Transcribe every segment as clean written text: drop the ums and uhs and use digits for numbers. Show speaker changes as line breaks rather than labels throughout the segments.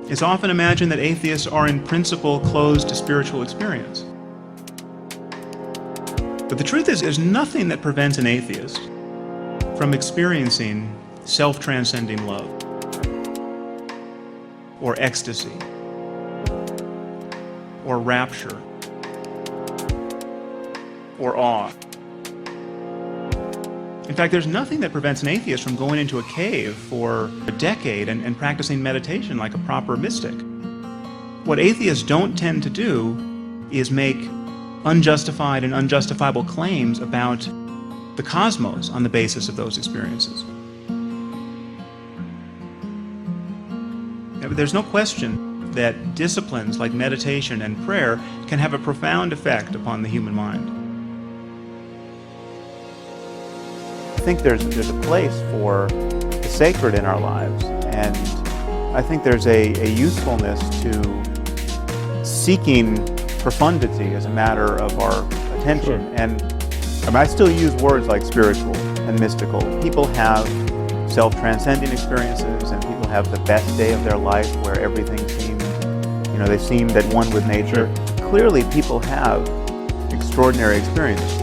It's often imagined that atheists are in principle closed to spiritual experience. But the truth is, there's nothing that prevents an atheist from experiencing self-transcending love, or ecstasy, or rapture, or awe. In fact, there's nothing that prevents an atheist from going into a cave for a decade and practicing meditation like a proper mystic. What atheists don't tend to do is make unjustified and unjustifiable claims about the cosmos on the basis of those experiences. There's no question that disciplines like meditation and prayer can have a profound effect upon the human mind.
I think there's a place for the sacred in our lives, and I think there's a usefulness to seeking profundity as a matter of our attention.
Sure.
And I still use words like spiritual and mystical. People have self-transcending experiences, and people have the best day of their life where everything seems, they seem at one with nature.
Sure.
Clearly, people have extraordinary experiences.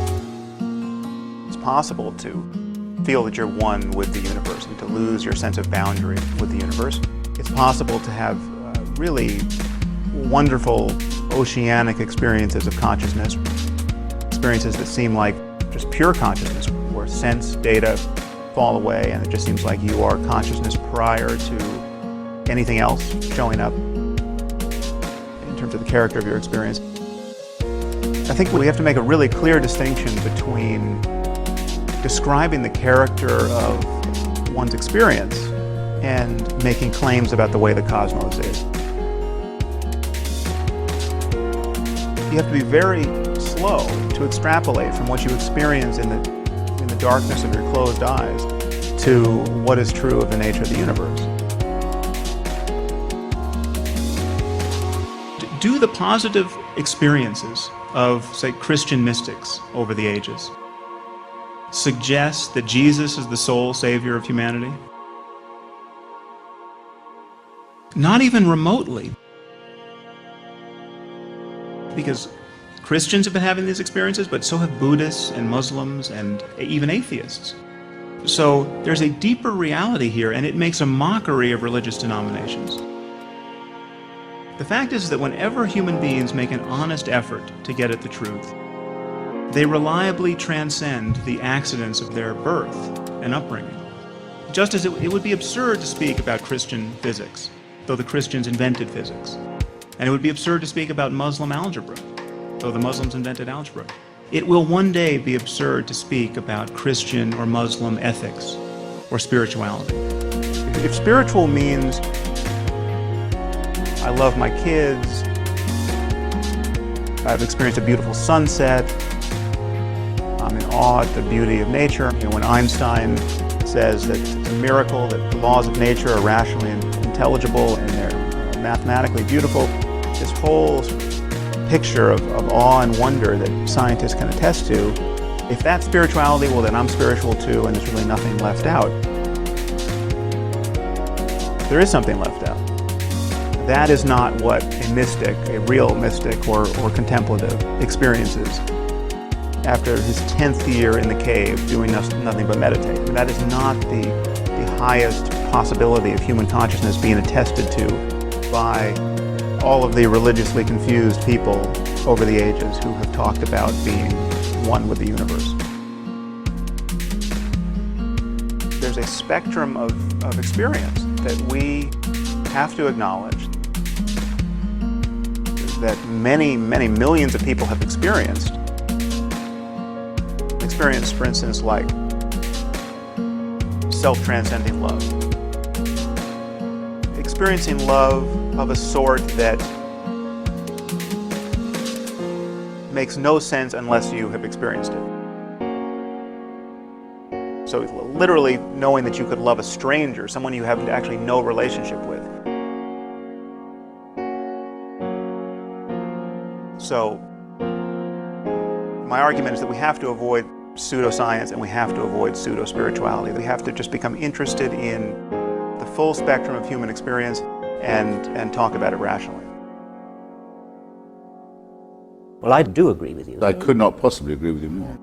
It's possible to feel that you're one with the universe and to lose your sense of boundary with the universe. It's possible to have really wonderful oceanic experiences of consciousness, experiences that seem like just pure consciousness, where sense data fall away and it just seems like you are consciousness prior to anything else showing up in terms of the character of your experience. I think we have to make a really clear distinction between describing the character of one's experience and making claims about the way the cosmos is. You have to be very slow to extrapolate from what you experience in the darkness of your closed eyes to what is true of the nature of the universe.
Do the positive experiences of, say, Christian mystics over the ages suggest that Jesus is the sole savior of humanity? Not even remotely. Because Christians have been having these experiences, but so have Buddhists and Muslims and even atheists. So there's a deeper reality here, and it makes a mockery of religious denominations. The fact is that whenever human beings make an honest effort to get at the truth, they reliably transcend the accidents of their birth and upbringing. Just as it would be absurd to speak about Christian physics, though the Christians invented physics. And it would be absurd to speak about Muslim algebra, though the Muslims invented algebra. It will one day be absurd to speak about Christian or Muslim ethics or spirituality.
If spiritual means I love my kids, I've experienced a beautiful sunset, I'm in awe at the beauty of nature. When Einstein says that it's a miracle that the laws of nature are rationally intelligible and they're mathematically beautiful, this whole picture of awe and wonder that scientists can attest to, if that's spirituality, well then I'm spiritual too, and there's really nothing left out. There is something left out. That is not what a mystic, a real mystic or contemplative experiences after his 10th year in the cave doing nothing but meditate. And that is not the highest possibility of human consciousness being attested to by all of the religiously confused people over the ages who have talked about being one with the universe. There's a spectrum of experience that we have to acknowledge that many, many millions of people have experienced. Experience, for instance, like self-transcending love. Experiencing love of a sort that makes no sense unless you have experienced it. So literally knowing that you could love a stranger, someone you have actually no relationship with. So my argument is that we have to avoid pseudoscience and we have to avoid pseudo-spirituality. We have to just become interested in the full spectrum of human experience and talk about it rationally.
Well, I do agree with you.
I could not possibly agree with you more.